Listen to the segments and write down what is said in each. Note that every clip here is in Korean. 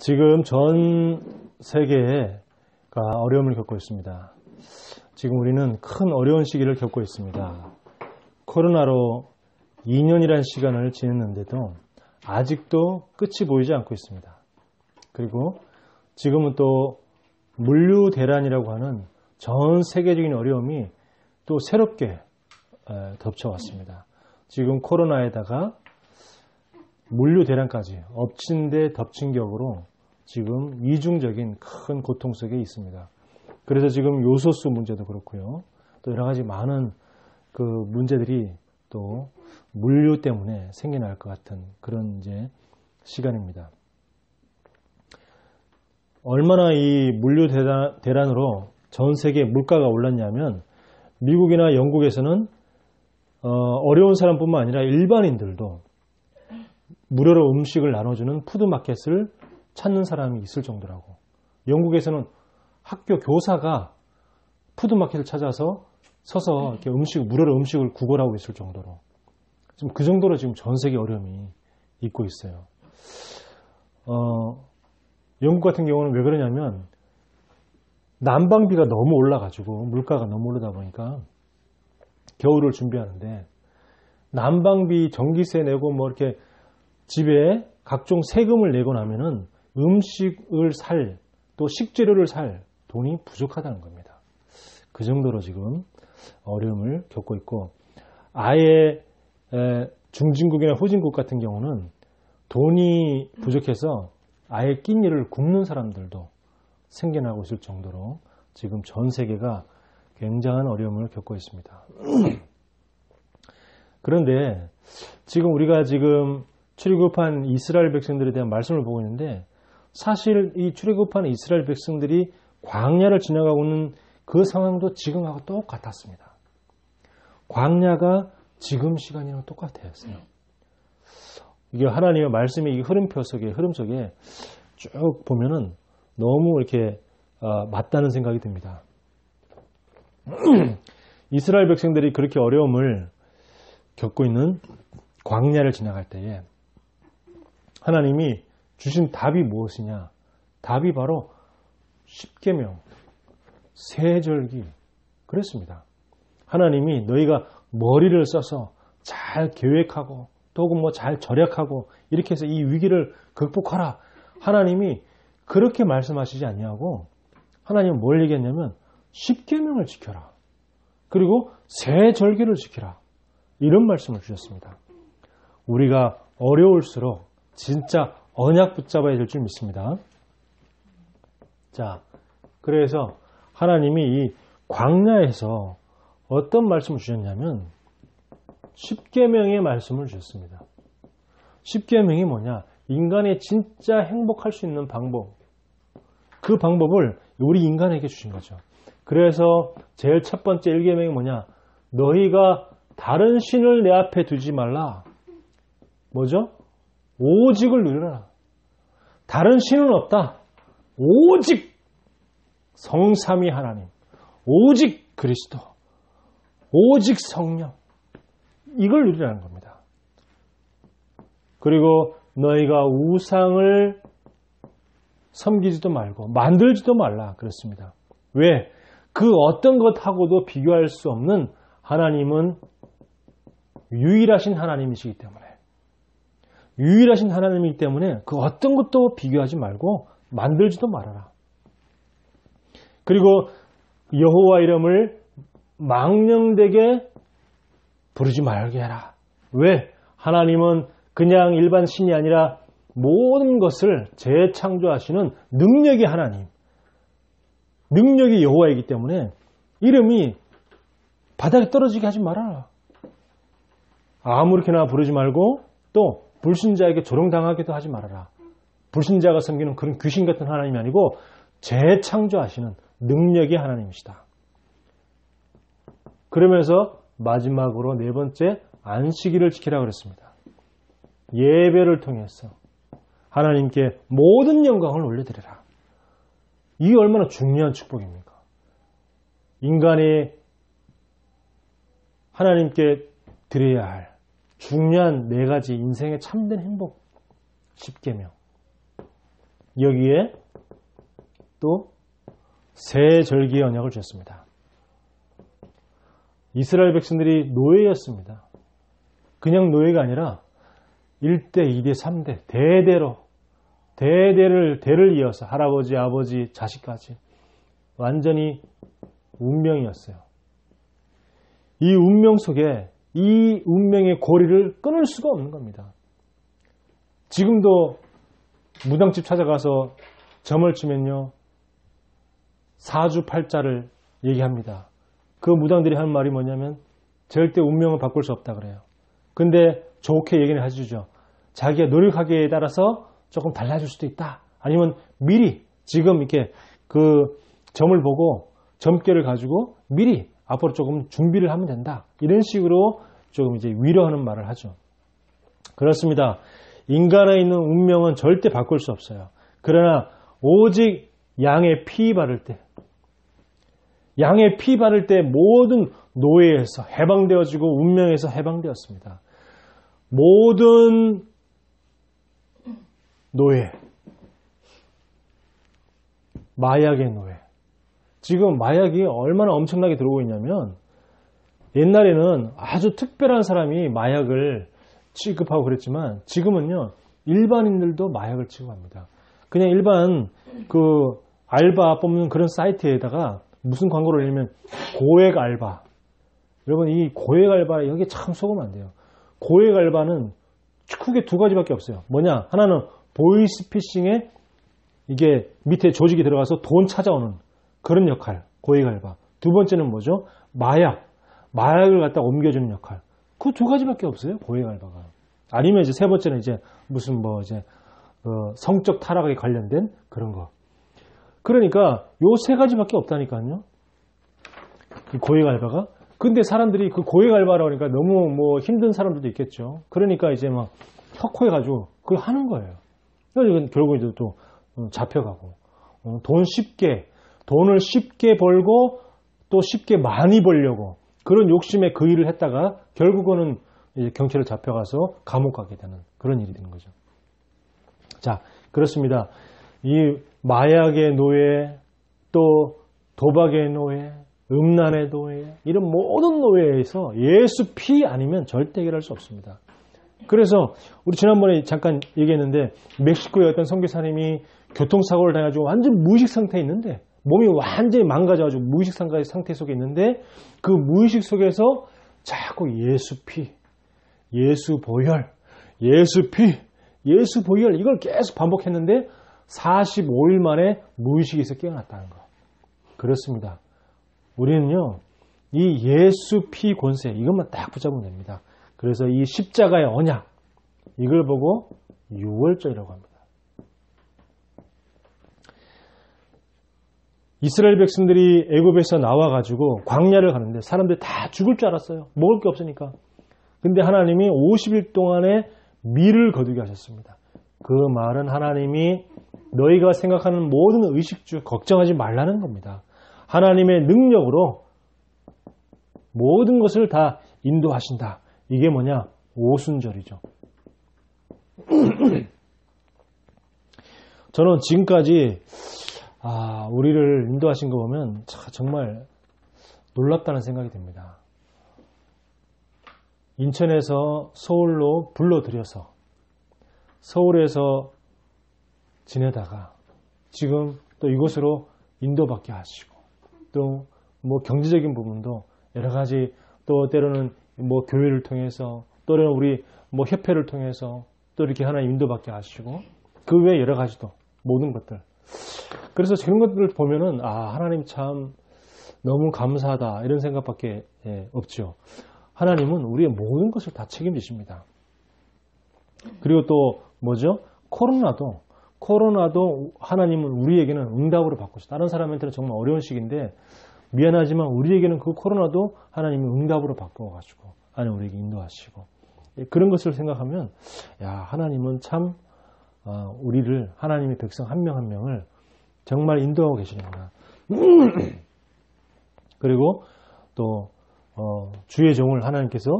지금 전 세계가 어려움을 겪고 있습니다. 지금 우리는 큰 어려운 시기를 겪고 있습니다. 코로나로 2년이라는 시간을 지냈는데도 아직도 끝이 보이지 않고 있습니다. 그리고 지금은 또 물류대란이라고 하는 전 세계적인 어려움이 또 새롭게 덮쳐왔습니다. 지금 코로나에다가 물류대란까지 엎친 데 덮친 격으로 지금 이중적인 큰 고통 속에 있습니다. 그래서 지금 요소수 문제도 그렇고요. 또 여러 가지 많은 그 문제들이 또 물류 때문에 생겨날 것 같은 그런 이제 시간입니다. 얼마나 이 물류 대란으로 전 세계 물가가 올랐냐면 미국이나 영국에서는 어려운 사람뿐만 아니라 일반인들도 무료로 음식을 나눠주는 푸드마켓을 찾는 사람이 있을 정도라고. 영국에서는 학교 교사가 푸드마켓을 찾아서 서서 이렇게 무료로 음식을 구걸하고 있을 정도로. 지금 그 정도로 지금 전 세계 어려움이 있고 있어요. 영국 같은 경우는 왜 그러냐면 난방비가 너무 올라가지고 물가가 너무 오르다 보니까 겨울을 준비하는데 난방비, 전기세 내고 뭐 이렇게 집에 각종 세금을 내고 나면은 음식을 살, 또 식재료를 살 돈이 부족하다는 겁니다. 그 정도로 지금 어려움을 겪고 있고, 아예 중진국이나 후진국 같은 경우는 돈이 부족해서 아예 끼니를 굶는 사람들도 생겨나고 있을 정도로 지금 전 세계가 굉장한 어려움을 겪고 있습니다. 그런데 지금 우리가 지금 출애굽한 이스라엘 백성들에 대한 말씀을 보고 있는데, 사실 이 출애굽한 이스라엘 백성들이 광야를 지나가고 있는 그 상황도 지금하고 똑같았습니다. 광야가 지금 시간이랑 똑같아요. 이게 하나님의 말씀의 이 흐름 속에 쭉 보면은 너무 이렇게 맞다는 생각이 듭니다. 이스라엘 백성들이 그렇게 어려움을 겪고 있는 광야를 지나갈 때에 하나님이 주신 답이 무엇이냐? 답이 바로 십계명, 세절기 그랬습니다. 하나님이 너희가 머리를 써서 잘 계획하고 또 뭐 잘 절약하고 이렇게 해서 이 위기를 극복하라. 하나님이 그렇게 말씀하시지 아니하고 하나님은 뭘 얘기했냐면 십계명을 지켜라. 그리고 세절기를 지키라. 이런 말씀을 주셨습니다. 우리가 어려울수록 진짜 언약 붙잡아야 될 줄 믿습니다. 자, 그래서 하나님이 이 광야에서 어떤 말씀을 주셨냐면 십계명의 말씀을 주셨습니다. 십계명이 뭐냐? 인간이 진짜 행복할 수 있는 방법. 그 방법을 우리 인간에게 주신 거죠. 그래서 제일 첫 번째 1계명이 뭐냐? 너희가 다른 신을 내 앞에 두지 말라. 뭐죠? 오직을 누려라. 다른 신은 없다. 오직 성삼위 하나님. 오직 그리스도. 오직 성령. 이걸 누리라는 겁니다. 그리고 너희가 우상을 섬기지도 말고 만들지도 말라 그랬습니다. 왜? 그 어떤 것하고도 비교할 수 없는 하나님은 유일하신 하나님이시기 때문에, 유일하신 하나님이기 때문에 그 어떤 것도 비교하지 말고 만들지도 말아라. 그리고 여호와 이름을 망령되게 부르지 말게 해라. 왜? 하나님은 그냥 일반 신이 아니라 모든 것을 재창조하시는 능력의 하나님, 능력의 여호와이기 때문에 이름이 바닥에 떨어지게 하지 말아라. 아무렇게나 부르지 말고 또 불신자에게 조롱당하기도 하지 말아라. 불신자가 섬기는 그런 귀신 같은 하나님이 아니고 재창조하시는 능력의 하나님이시다. 그러면서 마지막으로 네 번째 안식일을 지키라고 그랬습니다. 예배를 통해서 하나님께 모든 영광을 올려드리라. 이게 얼마나 중요한 축복입니까? 인간이 하나님께 드려야 할 중요한 네 가지 인생의 참된 행복, 십계명. 여기에 또 새 절기의 언약을 주셨습니다. 이스라엘 백성들이 노예였습니다. 그냥 노예가 아니라 1대, 2대, 3대 대를 이어서 할아버지, 아버지, 자식까지 완전히 운명이었어요. 이 운명 속에 이 운명의 고리를 끊을 수가 없는 겁니다. 지금도 무당집 찾아가서 점을 치면요, 사주팔자를 얘기합니다. 그 무당들이 하는 말이 뭐냐면 절대 운명을 바꿀 수 없다 그래요. 근데 좋게 얘기는 해주죠. 자기가 노력하기에 따라서 조금 달라질 수도 있다. 아니면 미리 지금 이렇게 그 점을 보고 점괘를 가지고 미리 앞으로 조금 준비를 하면 된다. 이런 식으로 조금 이제 위로하는 말을 하죠. 그렇습니다. 인간에 있는 운명은 절대 바꿀 수 없어요. 그러나 오직 양의 피 바를 때, 양의 피 바를 때 모든 노예에서 해방되어지고 운명에서 해방되었습니다. 모든 노예, 마약의 노예. 지금 마약이 얼마나 엄청나게 들어오고 있냐면 옛날에는 아주 특별한 사람이 마약을 취급하고 그랬지만 지금은요, 일반인들도 마약을 취급합니다. 그냥 일반 그 알바 뽑는 그런 사이트에다가 무슨 광고를 내면 고액 알바. 여러분, 이 고액 알바 여기 참 속으면 안 돼요. 고액 알바는 크게 두 가지밖에 없어요. 뭐냐? 하나는 보이스피싱에 이게 밑에 조직이 들어가서 돈 찾아오는 그런 역할, 고액 알바. 두 번째는 뭐죠? 마약을 갖다 옮겨주는 역할. 그 두 가지밖에 없어요, 고액 알바가. 아니면 이제 세 번째는 이제 무슨 뭐 이제 성적 타락에 관련된 그런 거. 그러니까 요 세 가지밖에 없다니까요. 이 고액 알바가. 근데 사람들이 그 고액 알바라고 하니까 너무 뭐 힘든 사람들도 있겠죠. 그러니까 이제 막 혁호해가지고 그걸 하는 거예요. 그래서 결국 이제 또 잡혀가고 돈을 쉽게 벌고 또 쉽게 많이 벌려고 그런 욕심에 그 일을 했다가 결국은 이제 경찰에 잡혀가서 감옥 가게 되는 그런 일이 되는 거죠. 자, 그렇습니다. 이 마약의 노예, 또 도박의 노예, 음란의 노예, 이런 모든 노예에서 예수 피 아니면 절대 해결할 수 없습니다. 그래서 우리 지난번에 잠깐 얘기했는데 멕시코의 어떤 선교사님이 교통사고를 당해가지고 완전 무의식 상태에 있는데 몸이 완전히 망가져가지고 무의식 상태 속에 있는데 그 무의식 속에서 자꾸 예수 피, 예수 보혈, 예수 피, 예수 보혈 이걸 계속 반복했는데 45일 만에 무의식에서 깨어났다는 거. 그렇습니다. 우리는요, 이 예수 피 권세 이것만 딱 붙잡으면 됩니다. 그래서 이 십자가의 언약 이걸 보고 유월절이라고 합니다. 이스라엘 백성들이 애굽에서 나와가지고 광야를 가는데 사람들이 다 죽을 줄 알았어요. 먹을 게 없으니까. 근데 하나님이 50일 동안의 밀을 거두게 하셨습니다. 그 말은 하나님이 너희가 생각하는 모든 의식주 걱정하지 말라는 겁니다. 하나님의 능력으로 모든 것을 다 인도하신다. 이게 뭐냐? 오순절이죠. 저는 지금까지 우리를 인도하신 거 보면 정말 놀랍다는 생각이 듭니다. 인천에서 서울로 불러들여서 서울에서 지내다가 지금 또 이곳으로 인도받게 하시고 또 뭐 경제적인 부분도 여러 가지 또 때로는 뭐 교회를 통해서 또는 우리 뭐 협회를 통해서 또 이렇게 하나님 인도받게 하시고 그 외에 여러 가지도 모든 것들. 그래서 그런 것들을 보면은 하나님 참 너무 감사하다 이런 생각밖에 없죠. 하나님은 우리의 모든 것을 다 책임지십니다. 그리고 또 뭐죠? 코로나도 하나님은 우리에게는 응답으로 바꾸시고 다른 사람한테는 정말 어려운 시기인데 미안하지만 우리에게는 그 코로나도 하나님이 응답으로 바꿔가지고 하나님 우리에게 인도하시고 그런 것을 생각하면 하나님은 참 우리를 하나님의 백성 한 명 한 명을 정말 인도하고 계시는구나. 그리고 또 주의 종을 하나님께서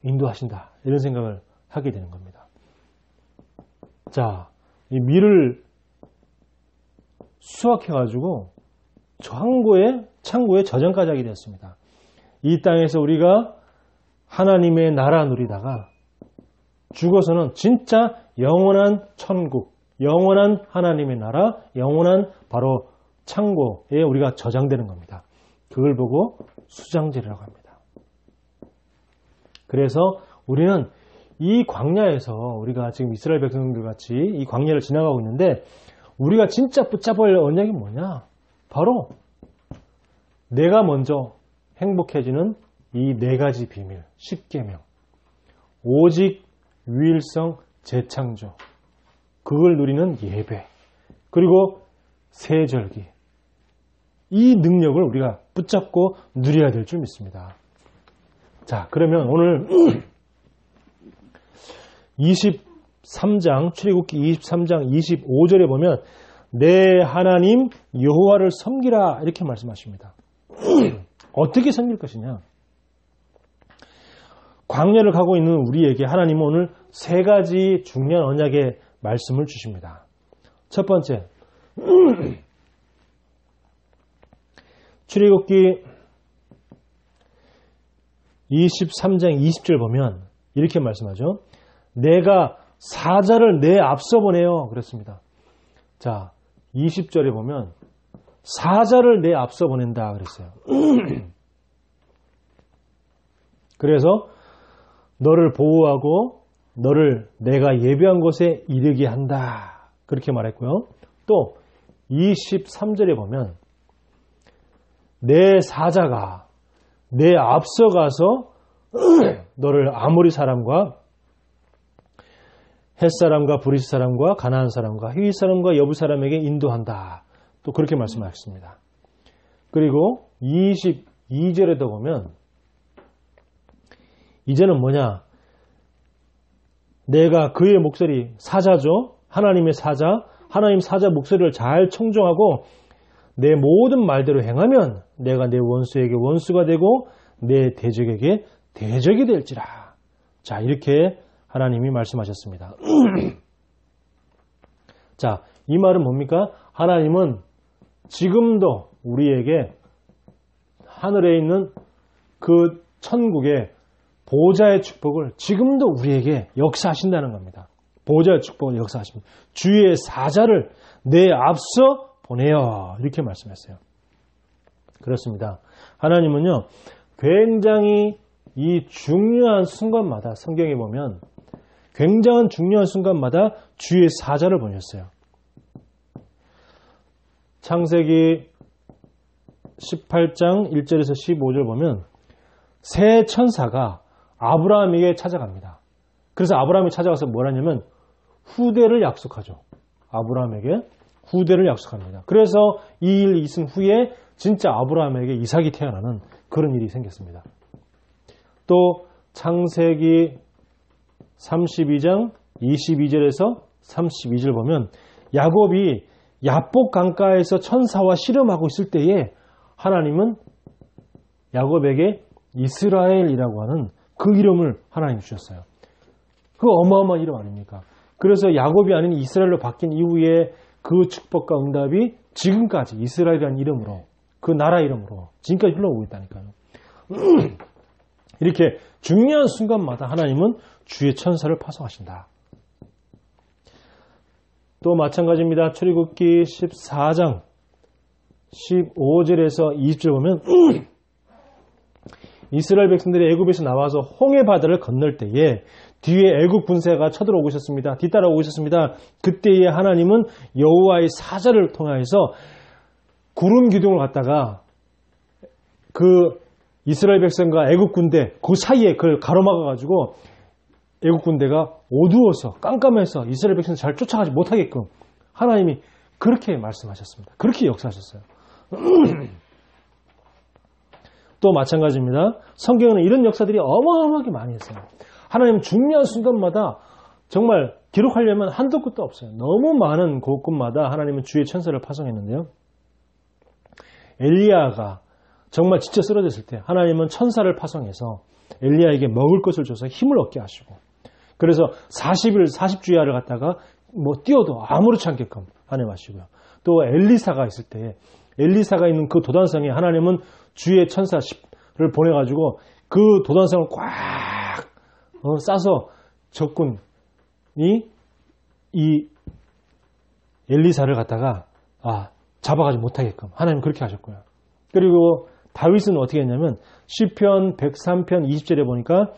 인도하신다 이런 생각을 하게 되는 겁니다. 자, 이 밀을 수확해가지고 창고에 저장까지 하게 되었습니다. 이 땅에서 우리가 하나님의 나라 누리다가 죽어서는 진짜 영원한 천국, 영원한 하나님의 나라, 영원한 바로 창고에 우리가 저장되는 겁니다. 그걸 보고 수장제라고 합니다. 그래서 우리는 이 광야에서 우리가 지금 이스라엘 백성들 같이 이 광야를 지나가고 있는데 우리가 진짜 붙잡을 언약이 뭐냐? 바로 내가 먼저 행복해지는 이 네 가지 비밀, 10계명. 오직 유일성 재창조. 그걸 누리는 예배. 그리고 세절기. 이 능력을 우리가 붙잡고 누려야 될 줄 믿습니다. 자, 그러면 오늘 23장, 출애굽기 23장 25절에 보면 내 하나님 여호와를 섬기라 이렇게 말씀하십니다. 어떻게 섬길 것이냐? 광야를 가고 있는 우리에게 하나님은 오늘 세 가지 중요한 언약의 말씀을 주십니다. 첫 번째, 출애굽기 23장 20절 보면 이렇게 말씀하죠. 내가 사자를 내 앞서 보내요. 그랬습니다. 자, 20절에 보면 사자를 내 앞서 보낸다 그랬어요. 그래서 너를 보호하고 너를 내가 예비한 곳에 이르게 한다. 그렇게 말했고요. 또 23절에 보면 내 사자가 내 앞서 가서 너를 아모리 사람과 헷 사람과 브리스 사람과 가나안 사람과 히윗 사람과 여부 사람에게 인도한다. 또 그렇게 말씀하셨습니다. 그리고 22절에도 보면 이제는 뭐냐? 내가 그의 목소리, 사자죠. 하나님의 사자, 하나님 사자 목소리를 잘 청종하고 내 모든 말대로 행하면 내가 내 원수에게 원수가 되고 내 대적에게 대적이 될지라. 자, 이렇게 하나님이 말씀하셨습니다. 자, 이 말은 뭡니까? 하나님은 지금도 우리에게 하늘에 있는 그 천국의 보좌의 축복을 지금도 우리에게 역사하신다는 겁니다. 보좌의 축복을 역사하십니다. 주의 사자를 내 앞서 보내요. 이렇게 말씀했어요. 그렇습니다. 하나님은요, 굉장히 이 중요한 순간마다 성경에 보면 굉장한 중요한 순간마다 주의 사자를 보냈어요. 창세기 18장 1절에서 15절 보면 새 천사가 아브라함에게 찾아갑니다. 그래서 아브라함이 찾아가서 뭘 하냐면 후대를 약속하죠. 아브라함에게 후대를 약속합니다. 그래서 이 일이 있은 후에 진짜 아브라함에게 이삭이 태어나는 그런 일이 생겼습니다. 또 창세기 32장 22절에서 32절 보면 야곱이 야복 강가에서 천사와 씨름하고 있을 때에 하나님은 야곱에게 이스라엘이라고 하는 그 이름을 하나님 주셨어요. 그 어마어마한 이름 아닙니까? 그래서 야곱이 아닌 이스라엘로 바뀐 이후에 그 축복과 응답이 지금까지 이스라엘이라는 이름으로, 그 나라 이름으로 지금까지 흘러오고 있다니까요. 이렇게 중요한 순간마다 하나님은 주의 천사를 파송하신다. 또 마찬가지입니다. 출애굽기 14장 15절에서 20절 보면 이스라엘 백성들이 애굽에서 나와서 홍해 바다를 건널 때에 뒤에 애굽 군사가 쳐들어오고 있었습니다. 뒤따라오고 있었습니다. 그때에 하나님은 여호와의 사자를 통하여서 구름 기둥을 갖다가 그 이스라엘 백성과 애굽 군대 그 사이에 그걸 가로막아 가지고 애국 군대가 어두워서 깜깜해서 이스라엘 백성을 잘 쫓아가지 못하게끔 하나님이 그렇게 말씀하셨습니다. 그렇게 역사하셨어요. 또 마찬가지입니다. 성경에는 이런 역사들이 어마어마하게 많이 있어요. 하나님 중요한 순간마다 정말 기록하려면 한도 끝도 없어요. 너무 많은 곳곳마다 하나님은 주의 천사를 파송했는데요. 엘리야가 정말 지쳐 쓰러졌을 때 하나님은 천사를 파송해서 엘리야에게 먹을 것을 줘서 힘을 얻게 하시고, 그래서 40일 40주야를 갖다가 뭐 뛰어도 아무렇지 않게끔 하나님 하시고요. 또 엘리사가 있을 때 엘리사가 있는 그 도단성에 하나님은 주의 천사를 보내가지고 그 도단성을 꽉 싸서 적군이 이 엘리사를 갖다가 잡아가지 못하게끔 하나님 그렇게 하셨고요. 그리고 다윗은 어떻게 했냐면 시편 103편 20절에 보니까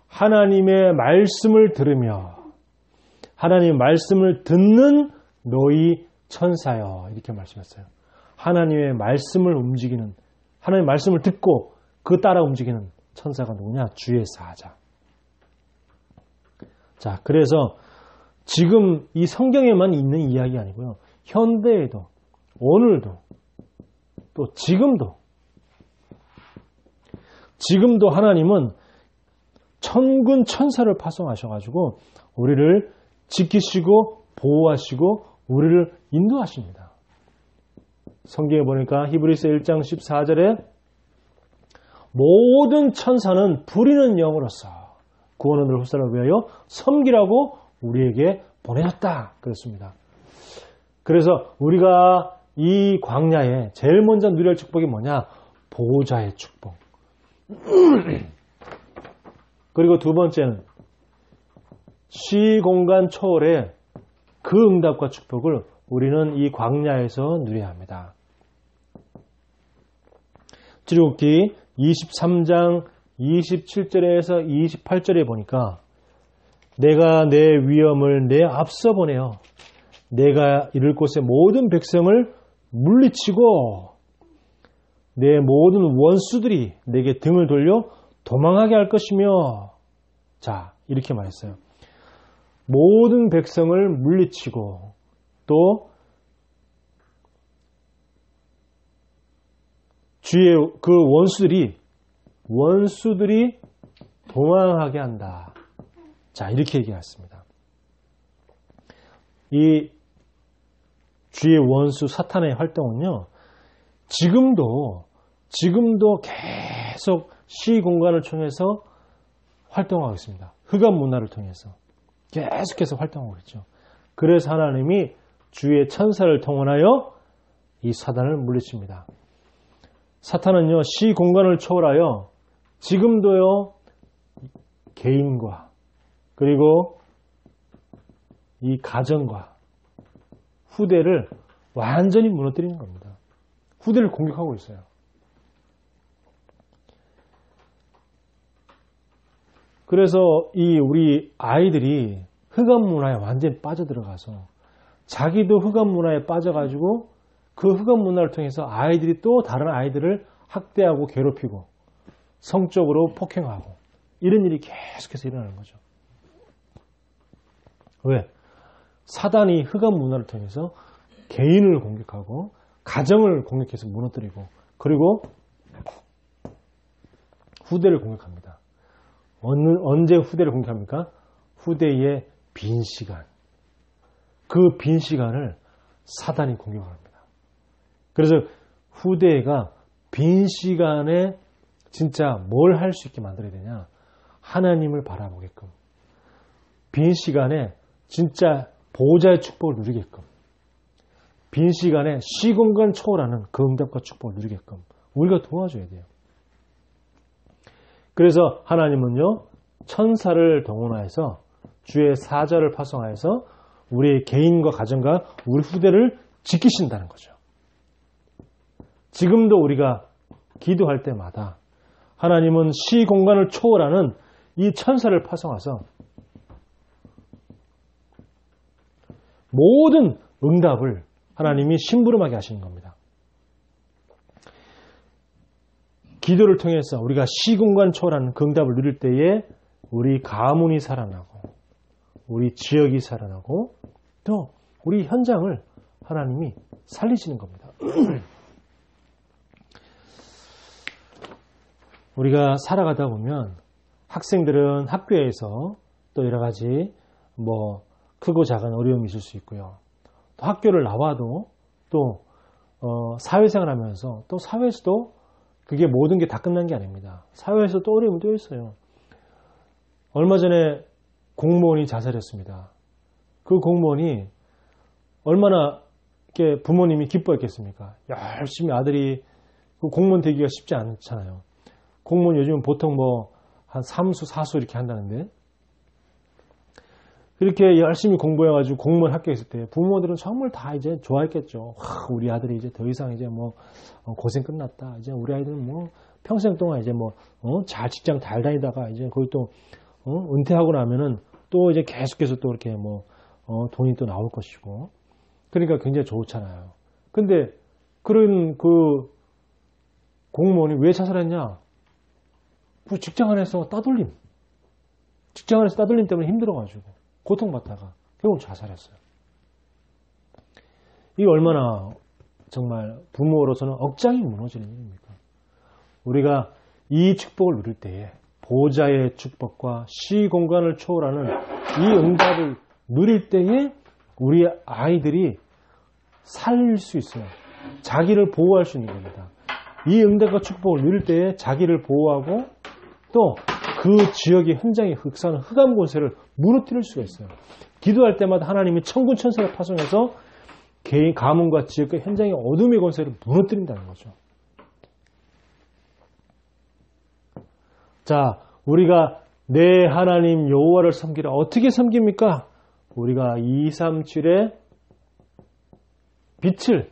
하나님의 말씀을 들으며 하나님의 말씀을 듣는 너희 천사여 이렇게 말씀했어요. 하나님의 말씀을 움직이는 하나님의 말씀을 듣고 그 따라 움직이는 천사가 누구냐? 주의 사자. 자, 그래서 지금 이 성경에만 있는 이야기 아니고요. 현대에도 오늘도 또 지금도 하나님은 천군 천사를 파송하셔가지고 우리를 지키시고 보호하시고 우리를 인도하십니다. 성경에 보니까 히브리서 1장 14절에 모든 천사는 부리는 영으로서 구원을 후사를 위하여 섬기라고 우리에게 보내셨다 그랬습니다. 그래서 우리가 이 광야에 제일 먼저 누릴 축복이 뭐냐? 보호자의 축복. 그리고 두 번째는 시공간 초월의 그 응답과 축복을 우리는 이 광야에서 누려야 합니다. 출애굽기 23장 27절에서 28절에 보니까 내가 내 위엄을 내 앞서 보내어 내가 이를 곳의 모든 백성을 물리치고 내 모든 원수들이 내게 등을 돌려 도망하게 할 것이며 자 이렇게 말했어요. 모든 백성을 물리치고 또 주의 그 원수들이 도망하게 한다. 자 이렇게 얘기했습니다. 이 주의 원수 사탄의 활동은요. 지금도 계속 시공간을 통해서 활동하고 있습니다. 흑암 문화를 통해서 계속해서 활동하고 있죠. 그래서 하나님이 주의 천사를 통하여 이 사단을 물리칩니다. 사탄은요 시공간을 초월하여 지금도요 개인과 그리고 이 가정과 후대를 완전히 무너뜨리는 겁니다. 후대를 공격하고 있어요. 그래서 이 우리 아이들이 흑암 문화에 완전히 빠져들어가서 자기도 흑암 문화에 빠져가지고 그 흑암 문화를 통해서 아이들이 또 다른 아이들을 학대하고 괴롭히고 성적으로 폭행하고 이런 일이 계속해서 일어나는 거죠. 왜? 사단이 흑암 문화를 통해서 개인을 공격하고 가정을 공격해서 무너뜨리고 그리고 후대를 공격합니다. 언제 후대를 공격합니까? 후대의 빈 시간. 그 빈 시간을 사단이 공격합니다. 그래서 후대가 빈 시간에 진짜 뭘 할 수 있게 만들어야 되냐? 하나님을 바라보게끔. 빈 시간에 진짜 보호자의 축복을 누리게끔. 빈 시간에 시공간 초월하는 그 응답과 축복을 누리게끔 우리가 도와줘야 돼요. 그래서 하나님은요 천사를 동원하여서 주의 사자를 파송하여서 우리의 개인과 가정과 우리 후대를 지키신다는 거죠. 지금도 우리가 기도할 때마다 하나님은 시공간을 초월하는 이 천사를 파송해서 모든 응답을 하나님이 심부름하게 하시는 겁니다. 기도를 통해서 우리가 시공간 초월하는 그 응답을 누릴 때에 우리 가문이 살아나고 우리 지역이 살아나고 또 우리 현장을 하나님이 살리시는 겁니다. 우리가 살아가다 보면 학생들은 학교에서 또 여러 가지 크고 작은 어려움이 있을 수 있고요. 또 학교를 나와도 또 사회생활 하면서 또 사회에서도 그게 모든 게 다 끝난 게 아닙니다. 사회에서 또 어려움이 또 있어요. 얼마 전에 공무원이 자살했습니다. 그 공무원이 얼마나 이렇게 부모님이 기뻐했겠습니까? 열심히 아들이 그 공무원 되기가 쉽지 않잖아요. 공무원 요즘은 보통 뭐 한 3수, 4수 이렇게 한다는데 그렇게 열심히 공부해가지고 공무원 합격했을 때 부모들은 정말 다 이제 좋아했겠죠. 우리 아들이 이제 더 이상 이제 뭐 고생 끝났다. 이제 우리 아이들은 뭐 평생 동안 이제 뭐 잘 직장 잘 다니다가 이제 거기 또 은퇴하고 나면은 또 이제 계속해서 또 이렇게 뭐 돈이 또 나올 것이고 그러니까 굉장히 좋잖아요. 근데 그런 그 공무원이 왜 자살했냐? 그 직장 안에서 따돌림. 직장 안에서 따돌림 때문에 힘들어가지고 고통받다가 결국 자살했어요. 이게 얼마나 정말 부모로서는 억장이 무너지는 일입니까? 우리가 이 축복을 누릴 때에 보좌의 축복과 시공간을 초월하는 이 응답을 누릴 때에 우리 아이들이 살릴 수 있어요. 자기를 보호할 수 있는 겁니다. 이 응답과 축복을 누릴 때에 자기를 보호하고 또 그 지역의 현장에 흑사는 흑암 권세를 무너뜨릴 수가 있어요. 기도할 때마다 하나님이 천군 천사를 파송해서 개인 가문과 지역과 현장의 어둠의 권세를 무너뜨린다는 거죠. 자, 우리가 내 하나님 여호와를 섬기라. 어떻게 섬깁니까? 우리가 237의 빛을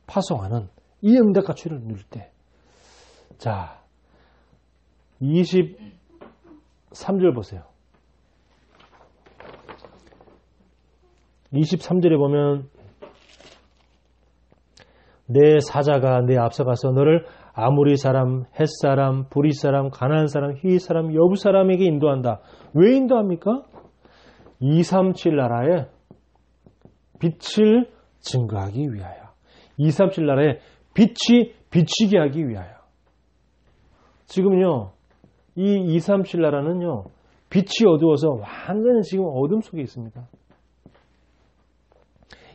파송하는 이 응답과 추를 누릴 때. 자, 23절 보세요. 23절에 보면 내 사자가 내 앞서가서 너를 아모리 사람, 헷 사람, 브리 사람, 가나안 사람, 휘 사람, 여부 사람에게 인도한다. 왜 인도합니까? 237 나라에 빛을 증거하기 위하여. 237 나라에 빛이 비치게 하기 위하여. 지금요, 이 237 나라는요, 빛이 어두워서 완전히 지금 어둠 속에 있습니다.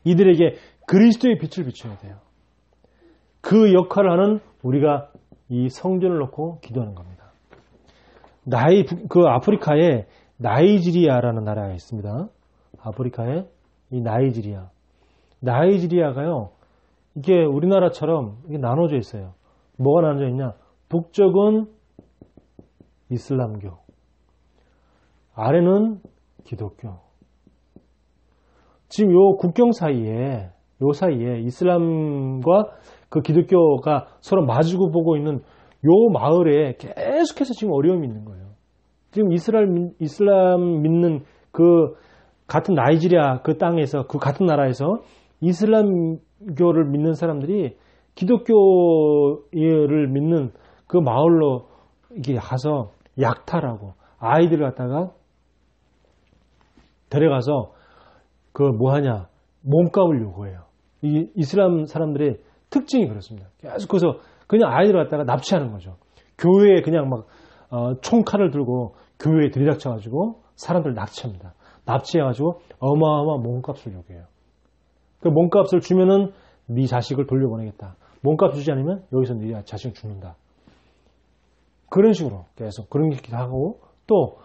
이들에게 그리스도의 빛을 비춰야 돼요. 그 역할을 하는 우리가 이 성전을 놓고 기도하는 겁니다. 그 아프리카에 나이지리아라는 나라가 있습니다. 아프리카에 이 나이지리아. 나이지리아가요, 이게 우리나라처럼 이게 나눠져 있어요. 뭐가 나눠져 있냐? 북쪽은 이슬람교, 아래는 기독교. 지금 요 국경 사이에, 요 사이에 이슬람과 그 기독교가 서로 마주고 보고 있는 요 마을에 계속해서 지금 어려움이 있는 거예요. 지금 이슬람 믿는 그 같은 나이지리아 그 땅에서, 그 같은 나라에서 이슬람교를 믿는 사람들이 기독교를 믿는 그 마을로 이게 가서 약탈하고 아이들을 갖다가 데려가서 그 뭐하냐, 몸값을 요구해요. 이 이슬람 사람들의 특징이 그렇습니다. 계속해서 그냥 아이들을 갖다가 납치하는 거죠. 교회에 그냥 막 총칼을 들고 교회에 들이닥쳐가지고 사람들 납치합니다. 납치해가지고 어마어마한 몸값을 요구해요. 그 몸값을 주면은 네 자식을 돌려보내겠다. 몸값 주지 않으면 여기서 네 자식 죽는다. 그런 식으로 계속 그런 게 하고 또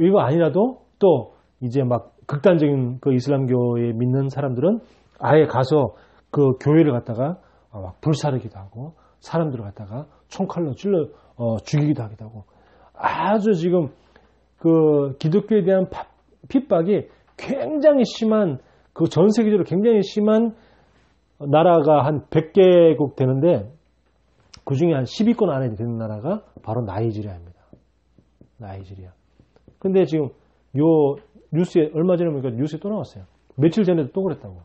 이거 아니라도 또 이제 막 극단적인 그 이슬람교에 믿는 사람들은 아예 가서 그 교회를 갖다가 막 불사르기도 하고 사람들을 갖다가 총칼로 찔러 죽이기도 하기도 하고 아주 지금 그 기독교에 대한 핍박이 굉장히 심한 그 전 세계적으로 굉장히 심한 나라가 한 100개국 되는데 그 중에 한 10위권 안에 되는 나라가 바로 나이지리아입니다. 나이지리아. 근데 지금 요 뉴스에 얼마 전에 보니까 뉴스에 또 나왔어요. 며칠 전에도 또 그랬다고.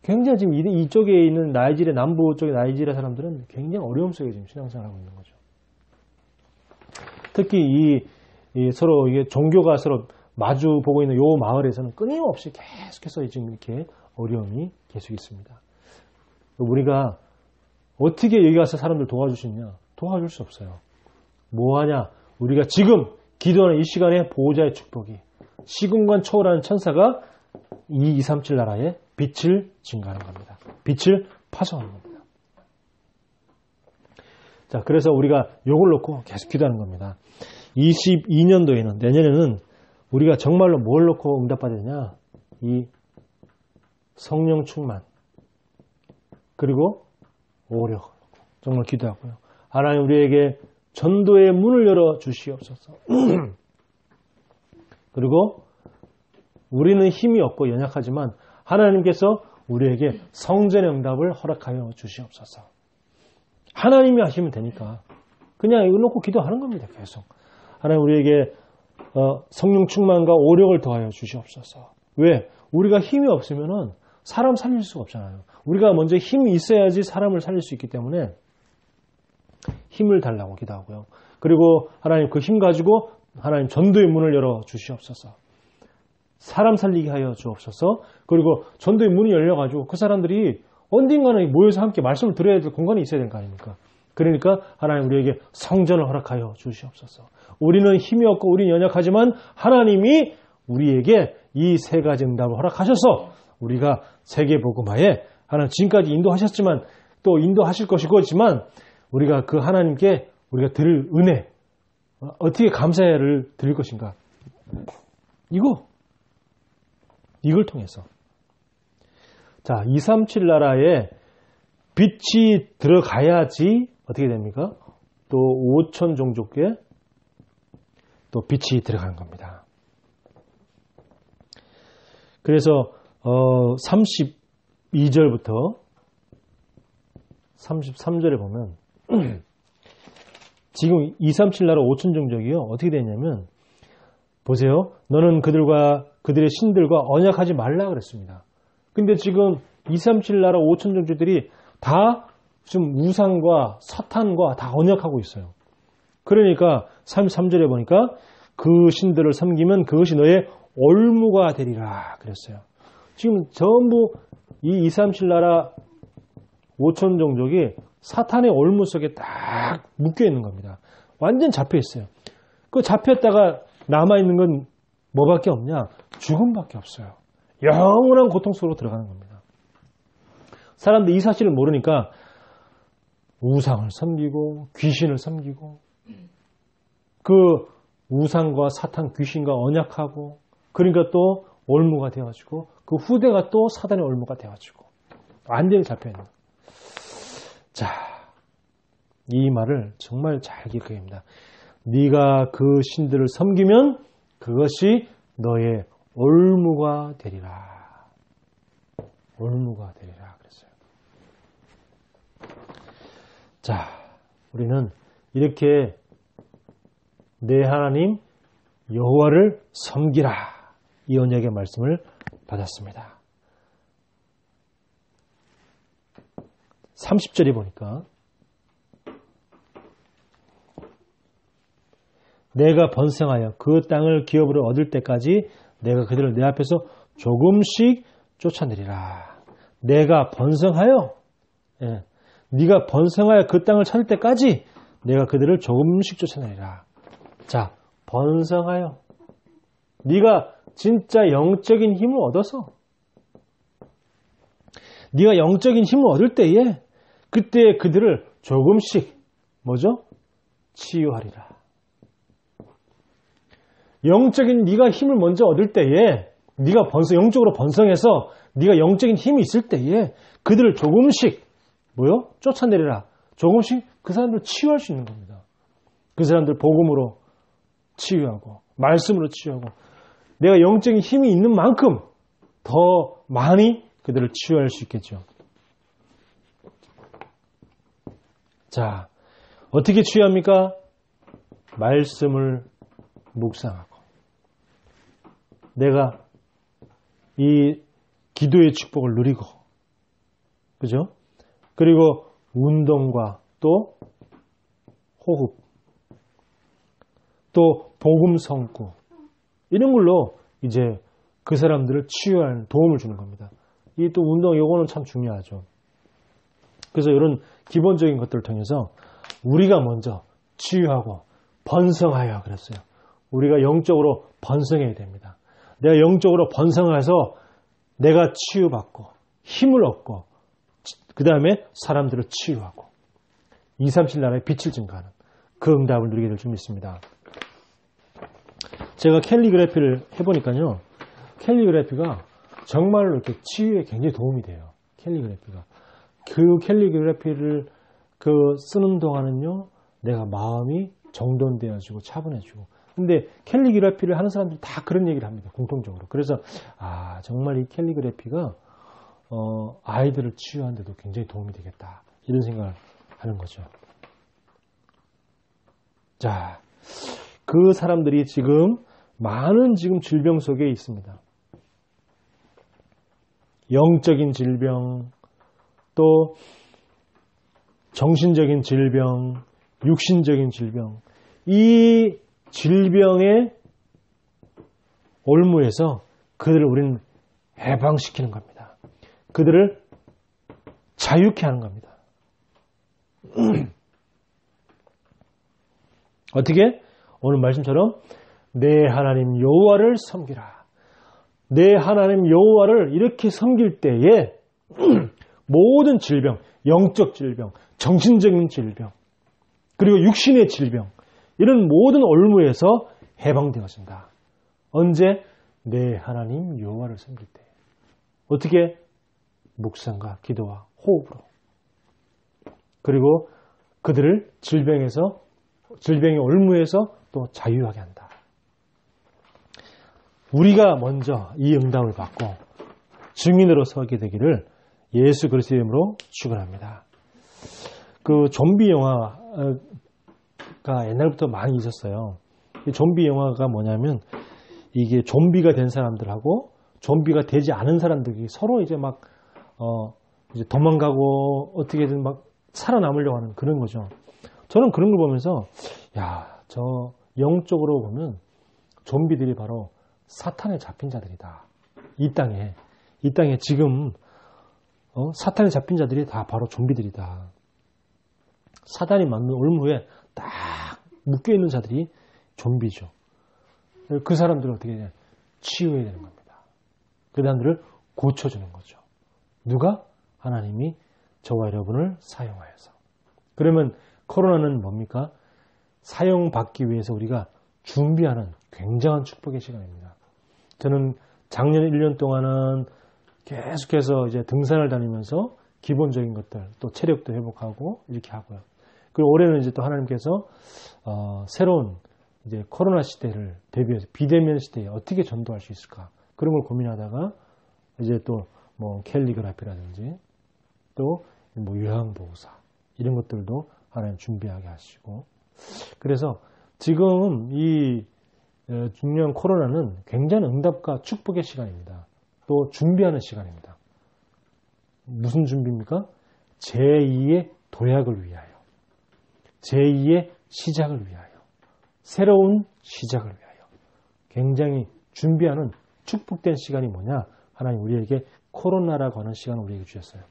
굉장히 지금 이쪽에 있는 나이지리아 남부 쪽의 나이지리아 사람들은 굉장히 어려움 속에 지금 신앙생활하고 있는 거죠. 특히 이 서로 이게 종교가 서로 마주 보고 있는 요 마을에서는 끊임없이 계속해서 지금 이렇게 어려움이 계속 있습니다. 우리가 어떻게 여기 가서 사람들 도와줄 수 있냐? 도와줄 수 없어요. 뭐하냐? 우리가 지금 기도하는 이 시간에 보호자의 축복이 시공간 초월하는 천사가 이 237 나라에 빛을 증가하는 겁니다. 빛을 파송하는 겁니다. 자, 그래서 우리가 요걸 놓고 계속 기도하는 겁니다. 22년도에는, 내년에는 우리가 정말로 뭘 놓고 응답받으냐? 이 성령 충만 그리고 오력 정말 기도하고요. 하나님 우리에게 전도의 문을 열어 주시옵소서. 그리고 우리는 힘이 없고 연약하지만 하나님께서 우리에게 성전의 응답을 허락하여 주시옵소서. 하나님이 하시면 되니까 그냥 이거 놓고 기도하는 겁니다. 계속. 하나님 우리에게 성령 충만과 오력을 더하여 주시옵소서. 왜? 우리가 힘이 없으면 사람 살릴 수가 없잖아요. 우리가 먼저 힘이 있어야지 사람을 살릴 수 있기 때문에 힘을 달라고 기도하고요. 그리고 하나님 그 힘 가지고 하나님 전도의 문을 열어 주시옵소서. 사람 살리게 하여 주옵소서. 그리고 전도의 문이 열려가지고 그 사람들이 언젠가는 모여서 함께 말씀을 들어야 될 공간이 있어야 될 거 아닙니까? 그러니까 하나님 우리에게 성전을 허락하여 주시옵소서. 우리는 힘이 없고 우리는 연약하지만 하나님이 우리에게 이 세 가지 응답을 허락하셔서 우리가 세계복음화에 하나님 지금까지 인도하셨지만 또 인도하실 것이지만 우리가 그 하나님께 우리가 드릴 은혜 어떻게 감사를 드릴 것인가? 이걸 통해서 자 237 나라에 빛이 들어가야지 어떻게 됩니까? 또 5천 종족에 또 빛이 들어가는 겁니다. 그래서 32절부터 33절에 보면 지금 237 나라 5천 종족이요 어떻게 되냐면 보세요. 너는 그들과 그들의 신들과 언약하지 말라 그랬습니다. 근데 지금 237 나라 5천 종족들이 다 지금 우상과 사탄과 다 언약하고 있어요. 그러니까 33절에 보니까 그 신들을 섬기면 그것이 너의 올무가 되리라 그랬어요. 지금 전부 이 237 나라 5천 종족이 사탄의 올무 속에 딱 묶여 있는 겁니다. 완전 잡혀 있어요. 그 잡혔다가 남아있는 건 뭐밖에 없냐? 죽음밖에 없어요. 영원한 고통 속으로 들어가는 겁니다. 사람들이 이 사실을 모르니까 우상을 섬기고 귀신을 섬기고 그 우상과 사탄 귀신과 언약하고 그러니까 또 올무가 되어지고 그 후대가 또 사단의 올무가 되어지고 완전히 잡혀있는 거예요. 자, 이 말을 정말 잘 기억해야 합니다. 네가 그 신들을 섬기면 그것이 너의 올무가 되리라. 올무가 되리라 그랬어요. 자, 우리는 이렇게 내 하나님 여호와를 섬기라 이 언약의 말씀을 받았습니다. 30절에 보니까 내가 번성하여 그 땅을 기업으로 얻을 때까지 내가 그들을 내 앞에서 조금씩 쫓아내리라. 내가 번성하여 네가 번성하여 그 땅을 찾을 때까지 내가 그들을 조금씩 쫓아내리라. 자, 번성하여 네가 진짜 영적인 힘을 얻어서 네가 영적인 힘을 얻을 때에 그때 그들을 조금씩 뭐죠? 치유하리라. 영적인 네가 힘을 먼저 얻을 때에 네가 영적으로 번성해서 네가 영적인 힘이 있을 때에 그들을 조금씩 뭐요? 쫓아내리라. 조금씩 그 사람들을 치유할 수 있는 겁니다. 그 사람들 복음으로 치유하고 말씀으로 치유하고 내가 영적인 힘이 있는 만큼 더 많이 그들을 치유할 수 있겠죠. 자, 어떻게 치유합니까? 말씀을 묵상하고 내가 이 기도의 축복을 누리고 그죠? 그리고 운동과 또 호흡 또 복음 성구 이런 걸로 이제 그 사람들을 치유하는 도움을 주는 겁니다. 이 또 운동 요거는 참 중요하죠. 그래서 이런 기본적인 것들을 통해서 우리가 먼저 치유하고 번성하여 그랬어요. 우리가 영적으로 번성해야 됩니다. 내가 영적으로 번성해서 내가 치유받고 힘을 얻고 그 다음에 사람들을 치유하고 237 나라의 빛을 증가하는 그 응답을 누리게 될 줄 믿습니다. 제가 캘리그래피를 해보니까요. 캘리그래피가 정말로 이렇게 치유에 굉장히 도움이 돼요. 캘리그래피가. 그 캘리그래피를 쓰는 동안은요, 내가 마음이 정돈되어지고 차분해지고. 근데 캘리그래피를 하는 사람들이 다 그런 얘기를 합니다. 공통적으로. 그래서 정말 이 캘리그래피가 아이들을 치유하는 데도 굉장히 도움이 되겠다. 이런 생각을 하는 거죠. 자, 그 사람들이 지금 많은 질병 속에 있습니다. 영적인 질병, 또 정신적인 질병, 육신적인 질병. 이 질병의 올무에서 그들을 우리는 해방시키는 겁니다. 그들을 자유케 하는 겁니다. 어떻게? 오늘 말씀처럼 내 하나님 여호와를 섬기라. 내 하나님 여호와를 이렇게 섬길 때에 모든 질병, 영적 질병, 정신적인 질병, 그리고 육신의 질병, 이런 모든 올무에서 해방되어진다. 언제? 내 하나님 여호와를 섬길 때. 어떻게? 묵상과 기도와 호흡으로. 그리고 그들을 질병의 올무에서 또 자유하게 한다. 우리가 먼저 이 응답을 받고 증인으로 서게 되기를 예수 그리스도의 이름으로 축원합니다. 그 좀비 영화가 옛날부터 많이 있었어요. 이 좀비 영화가 뭐냐면 이게 좀비가 된 사람들하고 좀비가 되지 않은 사람들이 서로 이제 이제 도망가고 어떻게든 살아남으려고 하는 그런 거죠. 저는 그런 걸 보면서 저 영적으로 보면 좀비들이 바로 사탄에 잡힌 자들이다. 이 땅에 지금 사탄에 잡힌 자들이 다 바로 좀비들이다. 사단이 맞는 올무에 딱 묶여있는 자들이 좀비죠. 그 사람들을 어떻게 해야 치유해야 되는 겁니다. 그 사람들을 고쳐주는 거죠. 누가? 하나님이 저와 여러분을 사용하여서. 그러면 코로나는 뭡니까? 사용받기 위해서 우리가 준비하는 굉장한 축복의 시간입니다. 저는 작년 1년 동안은 계속해서 이제 등산을 다니면서 기본적인 것들, 또 체력도 회복하고 이렇게 하고요. 그리고 올해는 이제 또 하나님께서 새로운 이제 코로나 시대를 대비해서 비대면 시대에 어떻게 전도할 수 있을까? 그런 걸 고민하다가 이제 또 캘리그라피라든지 또 요양보호사 이런 것들도 하나님 준비하게 하시고, 그래서 지금 이 중요한 코로나는 굉장한 응답과 축복의 시간입니다. 또 준비하는 시간입니다. 무슨 준비입니까? 제2의 도약을 위하여, 제2의 시작을 위하여, 새로운 시작을 위하여 굉장히 준비하는 축복된 시간이 뭐냐? 하나님 우리에게 코로나라고 하는 시간을 우리에게 주셨어요.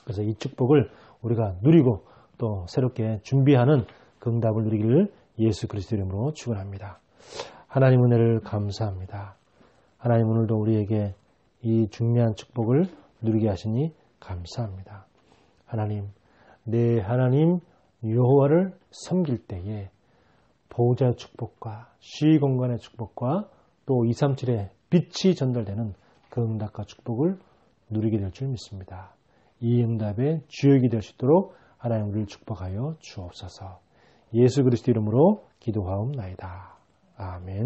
그래서 이 축복을 우리가 누리고 또 새롭게 준비하는 그 응답을 누리기를 예수 그리스도 이름으로 축원합니다. 하나님 은혜를 감사합니다. 하나님 오늘도 우리에게 이 중요한 축복을 누리게 하시니 감사합니다. 하나님, 내 하나님 여호와를 섬길 때에 보호자의 축복과 시공간의 축복과 또 237의 빛이 전달되는 그 응답과 축복을 누리게 될 줄 믿습니다. 이 응답의 주역이 될 수 있도록 하나님 우리를 축복하여 주옵소서. 예수 그리스도 이름으로 기도하옵나이다. 아멘.